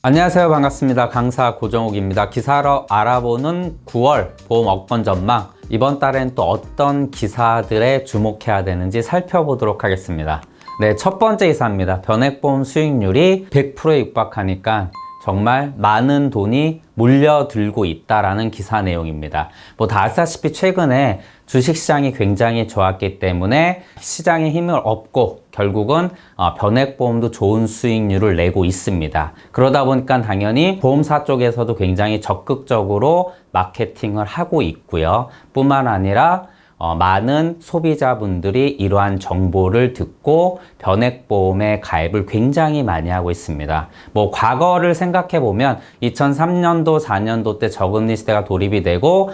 안녕하세요. 반갑습니다. 강사 고정욱입니다. 기사로 알아보는 9월 보험 억번 전망. 이번 달엔 또 어떤 기사들에 주목해야 되는지 살펴보도록 하겠습니다. 네, 첫 번째 기사입니다. 변액보험 수익률이 100%에 육박하니까 정말 많은 돈이 몰려들고 있다라는 기사 내용입니다. 다 아시다시피 최근에 주식시장이 굉장히 좋았기 때문에 시장에 힘을 얻고 결국은 변액보험도 좋은 수익률을 내고 있습니다. 그러다 보니까 당연히 보험사 쪽에서도 굉장히 적극적으로 마케팅을 하고 있고요. 뿐만 아니라 많은 소비자분들이 이러한 정보를 듣고 변액보험에 가입을 굉장히 많이 하고 있습니다. 과거를 생각해 보면 2003년도, 4년도 때 저금리 시대가 도입이 되고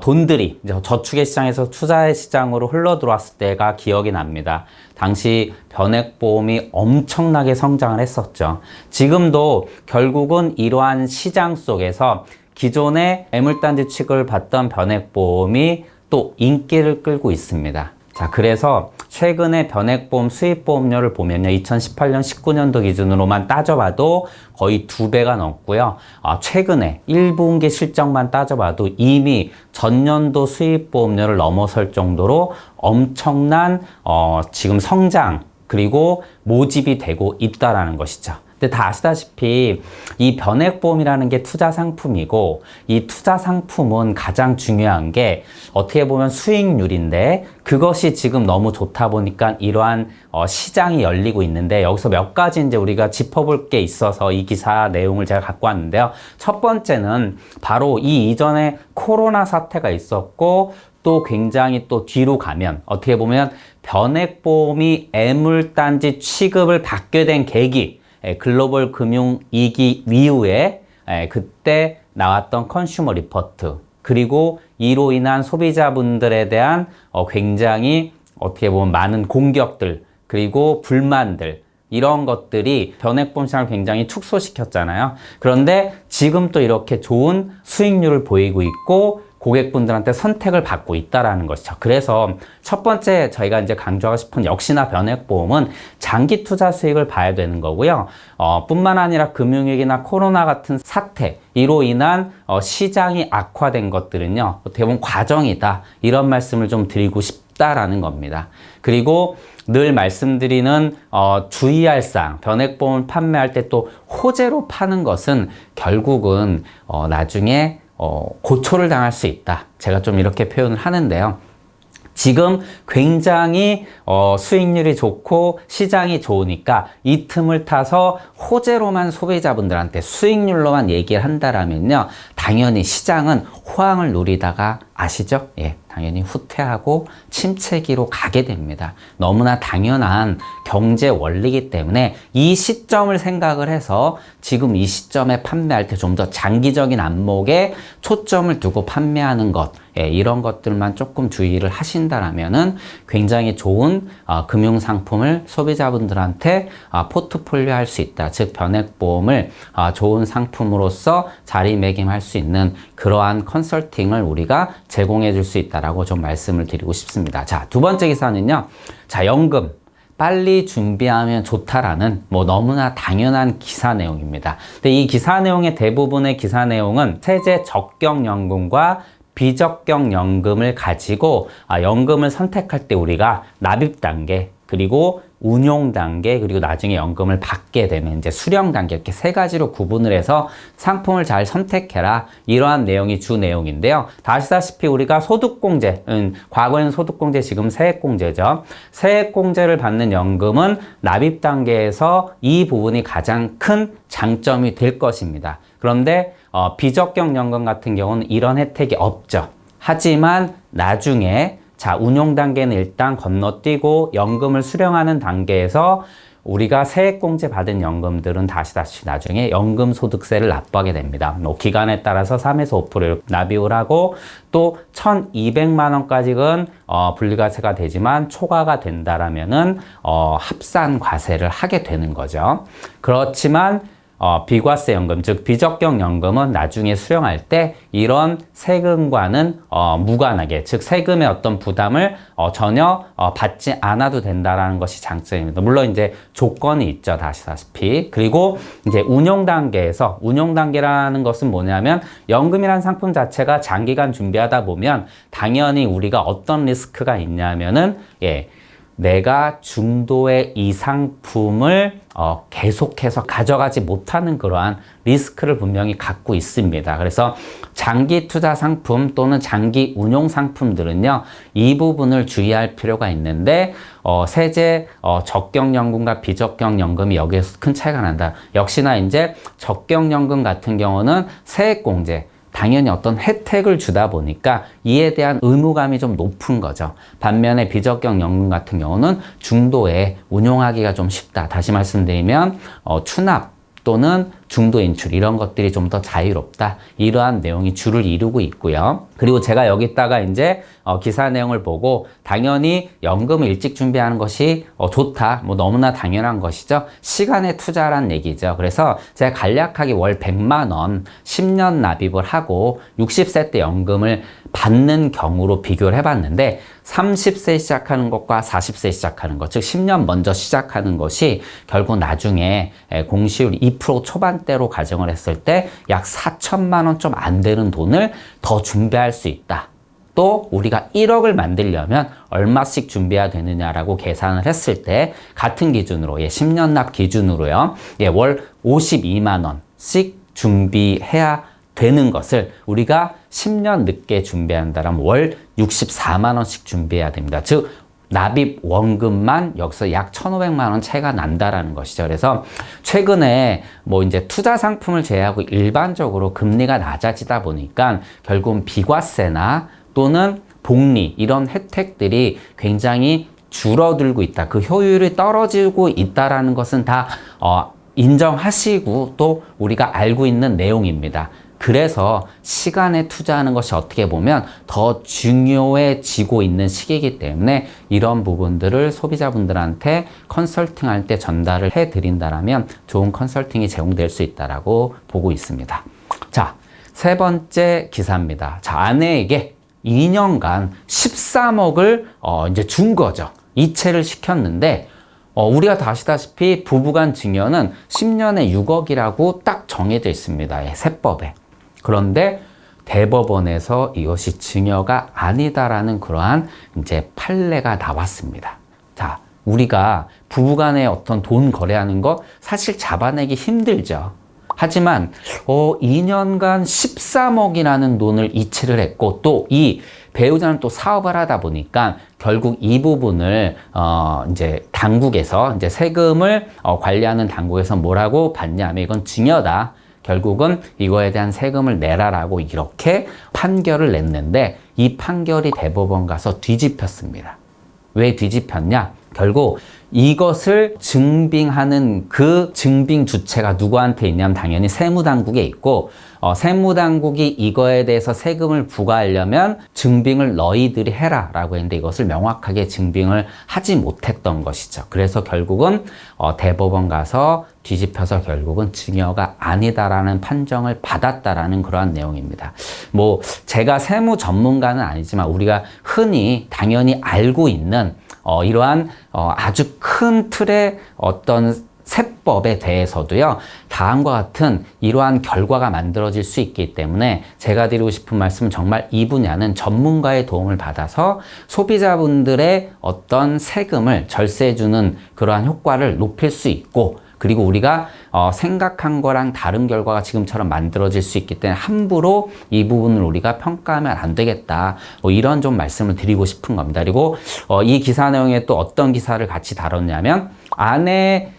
돈들이 저축의 시장에서 투자의 시장으로 흘러 들어왔을 때가 기억이 납니다. 당시 변액보험이 엄청나게 성장을 했었죠. 지금도 결국은 이러한 시장 속에서 기존의 애물단지 취급을 받던 변액보험이 또 인기를 끌고 있습니다. 자, 그래서 최근에 변액보험 수입보험료를 보면요. 2018년, 19년도 기준으로만 따져봐도 거의 2배가 넘고요. 최근에 1분기 실적만 따져봐도 이미 전년도 수입보험료를 넘어설 정도로 엄청난 지금 성장 그리고 모집이 되고 있다라는 것이죠. 근데 다 아시다시피 이 변액보험이라는 게 투자 상품이고 이 투자 상품은 가장 중요한 게 어떻게 보면 수익률인데 그것이 지금 너무 좋다 보니까 이러한 시장이 열리고 있는데 여기서 몇 가지 이제 우리가 짚어볼 게 있어서 이 기사 내용을 제가 갖고 왔는데요. 첫 번째는 바로 이 이전에 코로나 사태가 있었고 또 굉장히 또 뒤로 가면 어떻게 보면 변액보험이 애물단지 취급을 받게 된 계기 글로벌 금융 위기 이후에 그때 나왔던 컨슈머 리포트 그리고 이로 인한 소비자분들에 대한 굉장히 어떻게 보면 많은 공격들 그리고 불만들 이런 것들이 변액보험 시장을 굉장히 축소시켰잖아요. 그런데 지금 또 이렇게 좋은 수익률을 보이고 있고 고객분들한테 선택을 받고 있다라는 것이죠. 그래서 첫 번째 저희가 이제 강조하고 싶은 역시나 변액보험은 장기 투자 수익을 봐야 되는 거고요. 뿐만 아니라 금융위기나 코로나 같은 사태 이로 인한 시장이 악화된 것들은요. 어떻게 보면 과정이다. 이런 말씀을 좀 드리고 싶다라는 겁니다. 그리고 늘 말씀드리는 주의할 사항, 변액보험을 판매할 때 또 호재로 파는 것은 결국은 나중에 고초를 당할 수 있다. 제가 좀 이렇게 표현을 하는데요. 지금 굉장히 수익률이 좋고 시장이 좋으니까 이 틈을 타서 호재로만 소비자분들한테 수익률로만 얘기를 한다라면요. 당연히 시장은 호황을 누리다가 아시죠? 예, 당연히 후퇴하고 침체기로 가게 됩니다. 너무나 당연한 경제 원리이기 때문에 이 시점을 생각을 해서 지금 이 시점에 판매할 때 좀 더 장기적인 안목에 초점을 두고 판매하는 것 이런 것들만 조금 주의를 하신다라면은 굉장히 좋은 금융상품을 소비자분들한테 포트폴리오 할 수 있다. 즉 변액보험을 좋은 상품으로서 자리매김할 수 있는 그러한 컨설팅을 우리가 제공해 줄 수 있다라고 좀 말씀을 드리고 싶습니다. 자, 두 번째 기사는요. 자, 연금 빨리 준비하면 좋다라는 너무나 당연한 기사 내용입니다. 근데 이 기사 내용의 대부분의 기사 내용은 세제 적격연금과 비적격연금을 가지고 연금을 선택할 때 우리가 납입 단계 그리고 운용 단계 그리고 나중에 연금을 받게 되면 이제 수령 단계 이렇게 세 가지로 구분을 해서 상품을 잘 선택해라 이러한 내용이 주 내용인데요. 다 아시다시피 우리가 소득공제 과거에는 소득공제 지금 세액공제죠. 세액공제를 받는 연금은 납입 단계에서 이 부분이 가장 큰 장점이 될 것입니다. 그런데 비적격연금 같은 경우는 이런 혜택이 없죠. 하지만 나중에 운용 단계는 일단 건너뛰고 연금을 수령하는 단계에서 우리가 세액공제 받은 연금들은 다시 나중에 연금소득세를 납부하게 됩니다. 기간에 따라서 3에서 5%를 납입을 하고 또 1,200만 원까지는 분리과세가 되지만 초과가 된다라면은 합산과세를 하게 되는 거죠. 그렇지만 비과세연금, 즉 비적격연금은 나중에 수령할 때 이런 세금과는 무관하게, 즉 세금의 어떤 부담을 전혀 받지 않아도 된다라는 것이 장점입니다. 물론 이제 조건이 있죠, 다시다시피. 그리고 이제 운용 단계라는 것은 뭐냐면 연금이라는 상품 자체가 장기간 준비하다 보면 당연히 우리가 어떤 리스크가 있냐면은 내가 중도의 이 상품을 계속해서 가져가지 못하는 그러한 리스크를 분명히 갖고 있습니다. 그래서 장기 투자 상품 또는 장기 운용 상품들은요, 이 부분을 주의할 필요가 있는데, 세제 적격연금과 비적격연금이 여기에서 큰 차이가 난다. 역시나 이제 적격연금 같은 경우는 세액공제, 당연히 어떤 혜택을 주다 보니까 이에 대한 의무감이 좀 높은 거죠. 반면에 비적격연금 같은 경우는 중도에 운용하기가 좀 쉽다. 다시 말씀드리면 추납 또는 중도 인출 이런 것들이 좀 더 자유롭다. 이러한 내용이 주를 이루고 있고요. 그리고 제가 여기다가 이제 기사 내용을 보고 당연히 연금을 일찍 준비하는 것이 좋다. 뭐 너무나 당연한 것이죠. 시간에 투자란 얘기죠. 그래서 제가 간략하게 월 100만 원 10년 납입을 하고 60세 때 연금을 받는 경우로 비교를 해봤는데 30세 시작하는 것과 40세 시작하는 것, 즉 10년 먼저 시작하는 것이 결국 나중에 공시율 2% 초반대로 가정을 했을 때 약 4천만 원 좀 안 되는 돈을 더 준비할 수 있다. 또 우리가 1억을 만들려면 얼마씩 준비해야 되느냐라고 계산을 했을 때 같은 기준으로 10년 납 기준으로요. 월 52만 원씩 준비해야 되는 것을 우리가 10년 늦게 준비한다면 월 64만 원씩 준비해야 됩니다. 즉 납입 원금만 여기서 약 1,500만 원 차이가 난다라는 것이죠. 그래서 최근에 뭐 이제 투자 상품을 제외하고 일반적으로 금리가 낮아지다 보니까 결국은 비과세나 또는 복리 이런 혜택들이 굉장히 줄어들고 있다. 그 효율이 떨어지고 있다라는 것은 다 인정하시고 또 우리가 알고 있는 내용입니다. 그래서 시간에 투자하는 것이 어떻게 보면 더 중요해지고 있는 시기이기 때문에 이런 부분들을 소비자분들한테 컨설팅할 때 전달을 해드린다라면 좋은 컨설팅이 제공될 수 있다라고 보고 있습니다. 자, 세 번째 기사입니다. 자, 아내에게 2년간 13억을 이제 준 거죠. 이체를 시켰는데 우리가 다 아시다시피 부부간 증여는 10년에 6억이라고 딱 정해져 있습니다. 세법에. 그런데 대법원에서 이것이 증여가 아니다라는 그러한 이제 판례가 나왔습니다. 자, 우리가 부부간에 어떤 돈 거래하는 거 사실 잡아내기 힘들죠. 하지만 2년간 13억이라는 돈을 이체를 했고 또 이 배우자는 또 사업을 하다 보니까 결국 이 부분을 이제 당국에서 이제 세금을 관리하는 당국에서 뭐라고 봤냐면 이건 증여다. 결국은 이거에 대한 세금을 내라라고 이렇게 판결을 냈는데 이 판결이 대법원 가서 뒤집혔습니다. 왜 뒤집혔냐? 결국 이것을 증빙하는 그 증빙 주체가 누구한테 있냐면 당연히 세무당국에 있고 세무당국이 이거에 대해서 세금을 부과하려면 증빙을 너희들이 해라 라고 했는데 이것을 명확하게 증빙을 하지 못했던 것이죠. 그래서 결국은 대법원 가서 뒤집혀서 결국은 증여가 아니다라는 판정을 받았다라는 그러한 내용입니다. 뭐 제가 세무 전문가는 아니지만 우리가 흔히 당연히 알고 있는 이러한 아주 큰 틀의 어떤 세법에 대해서도요, 다음과 같은 이러한 결과가 만들어질 수 있기 때문에 제가 드리고 싶은 말씀은 정말 이 분야는 전문가의 도움을 받아서 소비자분들의 어떤 세금을 절세해주는 그러한 효과를 높일 수 있고 그리고 우리가 생각한 거랑 다른 결과가 지금처럼 만들어질 수 있기 때문에 함부로 이 부분을 우리가 평가하면 안 되겠다. 뭐 이런 좀 말씀을 드리고 싶은 겁니다. 그리고 이 기사 내용에 또 어떤 기사를 같이 다뤘냐면 아내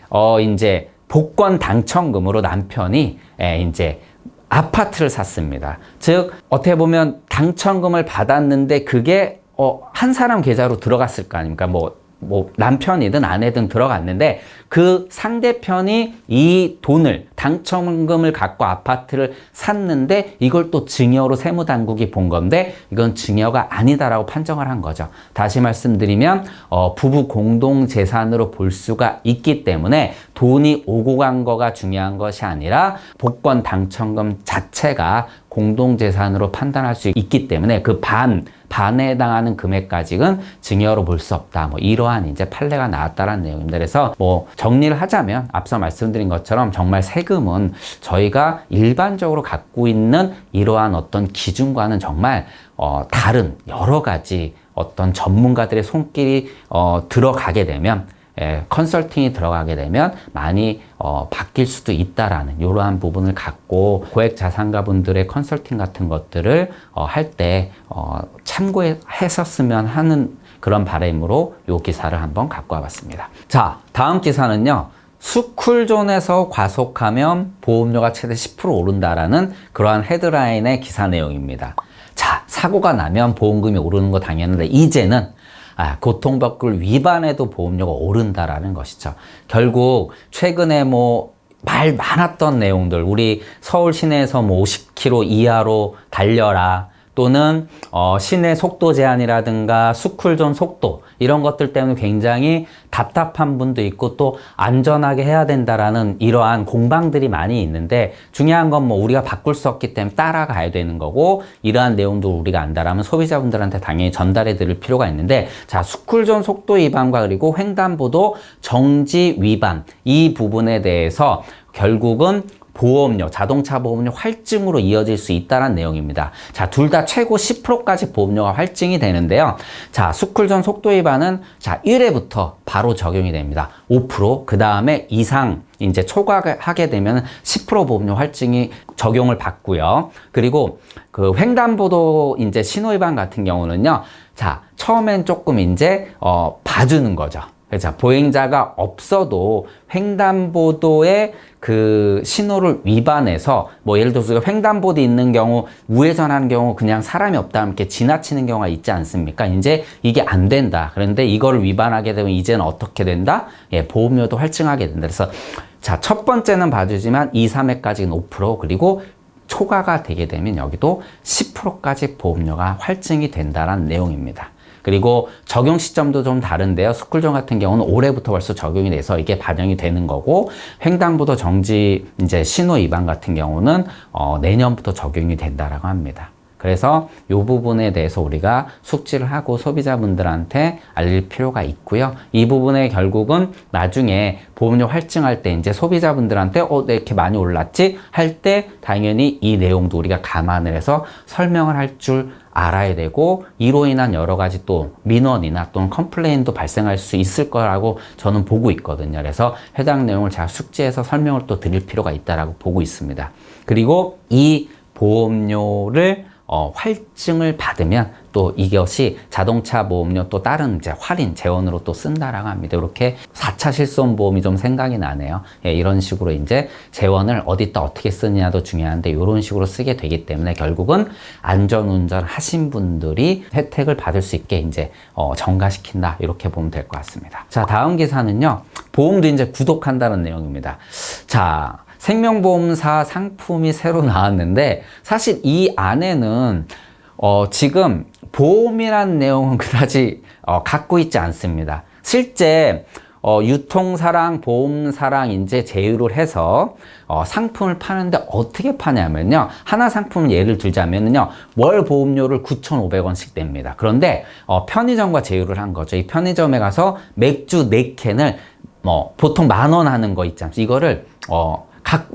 이제 복권 당첨금으로 남편이 이제 아파트를 샀습니다. 즉 어떻게 보면 당첨금을 받았는데 그게 한 사람 계좌로 들어갔을 거 아닙니까? 뭐 남편이든 아내든 들어갔는데 그 상대편이 이 돈을, 당첨금을 갖고 아파트를 샀는데 이걸 또 증여로 세무당국이 본 건데 이건 증여가 아니다라고 판정을 한 거죠. 다시 말씀드리면 부부 공동재산으로 볼 수가 있기 때문에 돈이 오고 간 거가 중요한 것이 아니라 복권 당첨금 자체가 공동재산으로 판단할 수 있기 때문에 그 반에 해당하는 금액까지는 증여로 볼 수 없다. 뭐 이러한 이제 판례가 나왔다라는 내용입니다. 그래서 뭐 정리를 하자면 앞서 말씀드린 것처럼 정말 세금은 저희가 일반적으로 갖고 있는 이러한 어떤 기준과는 정말 다른 여러 가지 어떤 전문가들의 손길이 들어가게 되면 컨설팅이 들어가게 되면 많이 바뀔 수도 있다라는 이러한 부분을 갖고 고액자산가분들의 컨설팅 같은 것들을 할 때 참고했었으면 하는 그런 바람으로 이 기사를 한번 갖고 와봤습니다. 자, 다음 기사는요. 스쿨존에서 과속하면 보험료가 최대 10% 오른다라는 그러한 헤드라인의 기사 내용입니다. 자, 사고가 나면 보험금이 오르는 거 당연한데 이제는 고통법규를 위반해도 보험료가 오른다라는 것이죠. 결국 최근에 말 많았던 내용들, 우리 서울 시내에서 50km 이하로 달려라, 또는 시내 속도 제한이라든가 스쿨존 속도 이런 것들 때문에 굉장히 답답한 분도 있고 또 안전하게 해야 된다라는 이러한 공방들이 많이 있는데 중요한 건 우리가 바꿀 수 없기 때문에 따라가야 되는 거고 이러한 내용도 우리가 안다라면 소비자분들한테 당연히 전달해 드릴 필요가 있는데 자, 스쿨존 속도 위반과 그리고 횡단보도 정지 위반 이 부분에 대해서 결국은 보험료, 자동차 보험료 활증으로 이어질 수 있다는 내용입니다. 자, 둘 다 최고 10%까지 보험료가 활증이 되는데요. 자, 스쿨존 속도 위반은 자, 1회부터 바로 적용이 됩니다. 5%, 그 다음에 이상 이제 초과하게 되면 10% 보험료 활증이 적용을 받고요. 그리고 그 횡단보도 이제 신호 위반 같은 경우는요. 자, 처음엔 조금 이제 봐주는 거죠. 그렇죠. 보행자가 없어도 횡단보도의 그 신호를 위반해서 예를 들어서 우리가 횡단보도 있는 경우 우회전하는 경우 그냥 사람이 없다 이렇게 지나치는 경우가 있지 않습니까? 이제 이게 안 된다. 그런데 이거를 위반하게 되면 이제는 어떻게 된다? 보험료도 활증하게 된다. 그래서 자, 첫 번째는 봐주지만 2, 3회까지는 5% 그리고 초과가 되게 되면 여기도 10%까지 보험료가 활증이 된다는 내용입니다. 그리고 적용 시점도 좀 다른데요. 스쿨존 같은 경우는 올해부터 벌써 적용이 돼서 이게 반영이 되는 거고 횡단보도 정지 이제 신호 위반 같은 경우는 내년부터 적용이 된다라고 합니다. 그래서 이 부분에 대해서 우리가 숙지를 하고 소비자분들한테 알릴 필요가 있고요. 이 부분에 결국은 나중에 보험료 활증할 때 이제 소비자분들한테 네, 이렇게 많이 올랐지 할 때 당연히 이 내용도 우리가 감안을 해서 설명을 할 줄 알아야 되고 이로 인한 여러 가지 또 민원이나 또는 컴플레인도 발생할 수 있을 거라고 저는 보고 있거든요. 그래서 해당 내용을 잘 숙지해서 설명을 또 드릴 필요가 있다라고 보고 있습니다. 그리고 이 보험료를 활증을 받으면 또 이것이 자동차 보험료 또 다른 이제 할인 재원으로 또 쓴다라고 합니다. 이렇게 4차 실손보험이 좀 생각이 나네요. 이런 식으로 이제 재원을 어디다 어떻게 쓰느냐도 중요한데 이런 식으로 쓰게 되기 때문에 결국은 안전운전 하신 분들이 혜택을 받을 수 있게 이제 전가시킨다 이렇게 보면 될 것 같습니다. 자, 다음 기사는요. 보험도 이제 구독한다는 내용입니다. 자, 생명보험사 상품이 새로 나왔는데 사실 이 안에는 지금 보험이라는 내용은 그다지 갖고 있지 않습니다. 실제 유통사랑, 보험사랑 이제 제휴를 해서 상품을 파는데 어떻게 파냐면요. 하나 상품을 예를 들자면요. 월 보험료를 9,500원씩 냅니다. 그런데 편의점과 제휴를 한 거죠. 이 편의점에 가서 맥주 4캔을 보통 10,000원 하는 거 있지 않습니까? 이거를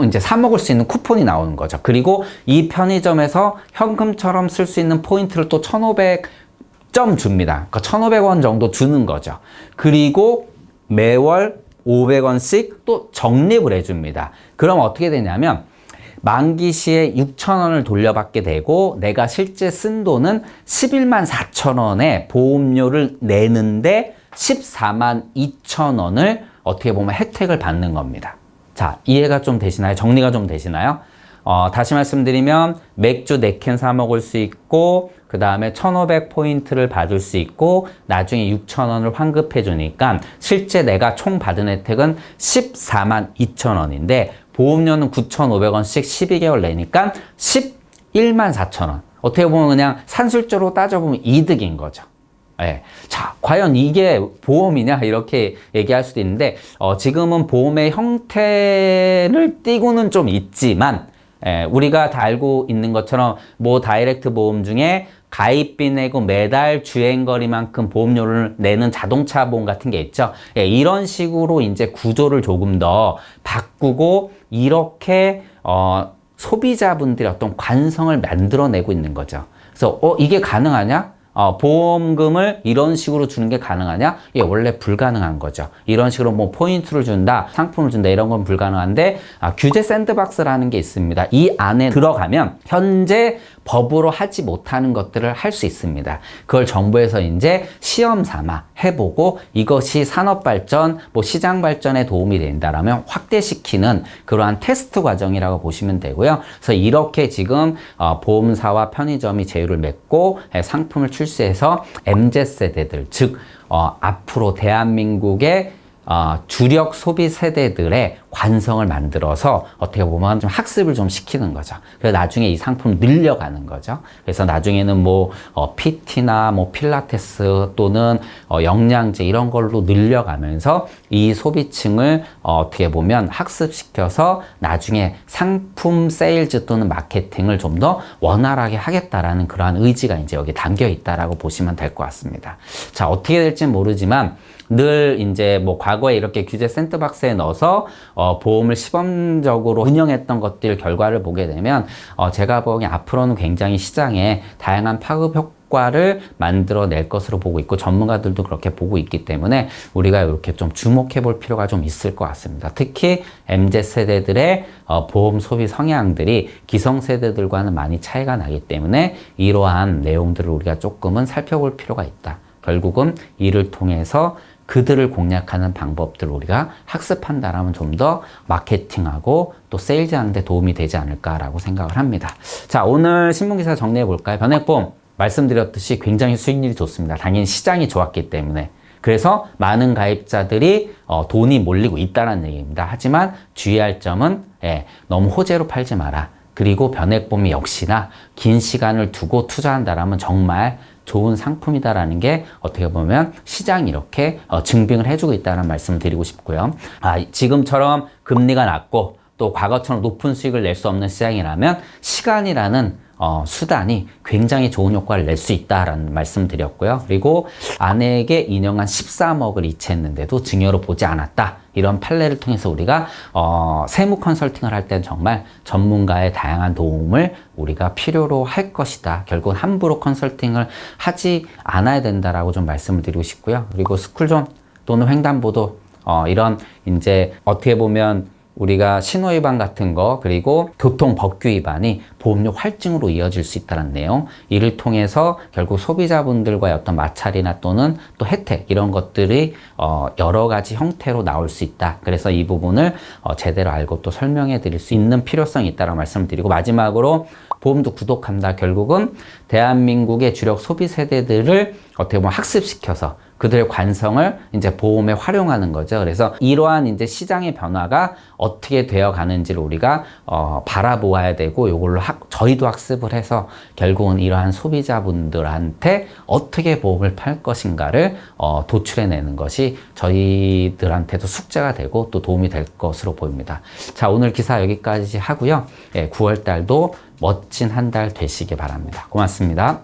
이제 사 먹을 수 있는 쿠폰이 나오는 거죠. 그리고 이 편의점에서 현금처럼 쓸 수 있는 포인트를 또 1,500점 줍니다. 그러니까 1,500원 정도 주는 거죠. 그리고 매월 500원씩 또 적립을 해줍니다. 그럼 어떻게 되냐면 만기 시에 6,000원을 돌려받게 되고 내가 실제 쓴 돈은 11만 4천원의 보험료를 내는데 14만 2천원을 어떻게 보면 혜택을 받는 겁니다. 자, 이해가 좀 되시나요? 정리가 좀 되시나요? 다시 말씀드리면 맥주 4캔 사 먹을 수 있고 그 다음에 1,500포인트를 받을 수 있고 나중에 6,000원을 환급해 주니까 실제 내가 총 받은 혜택은 14만 2천원인데 보험료는 9,500원씩 12개월 내니까 11만 4천원. 어떻게 보면 그냥 산술적으로 따져보면 이득인 거죠. 예. 자, 과연 이게 보험이냐 이렇게 얘기할 수도 있는데 지금은 보험의 형태를 띠고는 좀 있지만 우리가 다 알고 있는 것처럼 뭐 다이렉트 보험 중에 가입비 내고 매달 주행거리만큼 보험료를 내는 자동차 보험 같은 게 있죠. 이런 식으로 이제 구조를 조금 더 바꾸고 이렇게 소비자분들의 어떤 관성을 만들어내고 있는 거죠. 그래서 이게 가능하냐? 보험금을 이런 식으로 주는 게 가능하냐? 예, 원래 불가능한 거죠. 이런 식으로 뭐 포인트를 준다, 상품을 준다 이런 건 불가능한데 규제 샌드박스라는 게 있습니다. 이 안에 들어가면 현재 법으로 하지 못하는 것들을 할 수 있습니다. 그걸 정부에서 이제 시험 삼아 해보고 이것이 산업 발전, 뭐 시장 발전에 도움이 된다라면 확대시키는 그러한 테스트 과정이라고 보시면 되고요. 그래서 이렇게 지금 보험사와 편의점이 제휴를 맺고 상품을 출시해서 MZ세대들, 즉 앞으로 대한민국의 주력 소비 세대들의 관성을 만들어서 어떻게 보면 좀 학습을 좀 시키는 거죠. 그래서 나중에 이 상품을 늘려가는 거죠. 그래서 나중에는 뭐 PT나 뭐 필라테스 또는 영양제 이런 걸로 늘려가면서 이 소비층을 어떻게 보면 학습시켜서 나중에 상품 세일즈 또는 마케팅을 좀 더 원활하게 하겠다라는 그러한 의지가 이제 여기 담겨 있다라고 보시면 될 것 같습니다. 자, 어떻게 될지는 모르지만 늘 이제 뭐 과거에 이렇게 규제 샌드박스에 넣어서 보험을 시범적으로 운영했던 것들 결과를 보게 되면 제가 보기엔 앞으로는 굉장히 시장에 다양한 파급 효과를 만들어낼 것으로 보고 있고 전문가들도 그렇게 보고 있기 때문에 우리가 이렇게 좀 주목해 볼 필요가 좀 있을 것 같습니다. 특히 MZ세대들의 보험 소비 성향들이 기성세대들과는 많이 차이가 나기 때문에 이러한 내용들을 우리가 조금은 살펴볼 필요가 있다. 결국은 이를 통해서 그들을 공략하는 방법들을 우리가 학습한다라면 좀 더 마케팅하고 또 세일즈하는 데 도움이 되지 않을까라고 생각을 합니다. 자, 오늘 신문기사 정리해 볼까요? 변액보험 말씀드렸듯이 굉장히 수익률이 좋습니다. 당연히 시장이 좋았기 때문에. 그래서 많은 가입자들이 돈이 몰리고 있다는 얘기입니다. 하지만 주의할 점은 너무 호재로 팔지 마라. 그리고 변액보험이 역시나 긴 시간을 두고 투자한다라면 정말 좋은 상품이다라는 게 어떻게 보면 시장이 이렇게 증빙을 해주고 있다는 말씀을 드리고 싶고요. 지금처럼 금리가 낮고 또 과거처럼 높은 수익을 낼 수 없는 시장이라면 시간이라는 수단이 굉장히 좋은 효과를 낼 수 있다라는 말씀 드렸고요. 그리고 아내에게 인형한 13억을 이체했는데도 증여로 보지 않았다. 이런 판례를 통해서 우리가 세무 컨설팅을 할 때는 정말 전문가의 다양한 도움을 우리가 필요로 할 것이다. 결국은 함부로 컨설팅을 하지 않아야 된다라고 좀 말씀을 드리고 싶고요. 그리고 스쿨존 또는 횡단보도 이런 이제 어떻게 보면 우리가 신호위반 같은 거 그리고 교통법규 위반이 보험료 할증으로 이어질 수 있다는 내용, 이를 통해서 결국 소비자분들과의 어떤 마찰이나 또는 또 혜택 이런 것들이 여러 가지 형태로 나올 수 있다. 그래서 이 부분을 제대로 알고 또 설명해 드릴 수 있는 필요성이 있다고 말씀을 드리고, 마지막으로 보험도 구독한다. 결국은 대한민국의 주력 소비 세대들을 어떻게 보면 학습시켜서 그들의 관성을 이제 보험에 활용하는 거죠. 그래서 이러한 이제 시장의 변화가 어떻게 되어 가는지를 우리가 바라보아야 되고, 이걸로 저희도 학습을 해서 결국은 이러한 소비자분들한테 어떻게 보험을 팔 것인가를 도출해내는 것이 저희들한테도 숙제가 되고 또 도움이 될 것으로 보입니다. 자, 오늘 기사 여기까지 하고요. 9월 달도 멋진 한 달 되시기 바랍니다. 고맙습니다.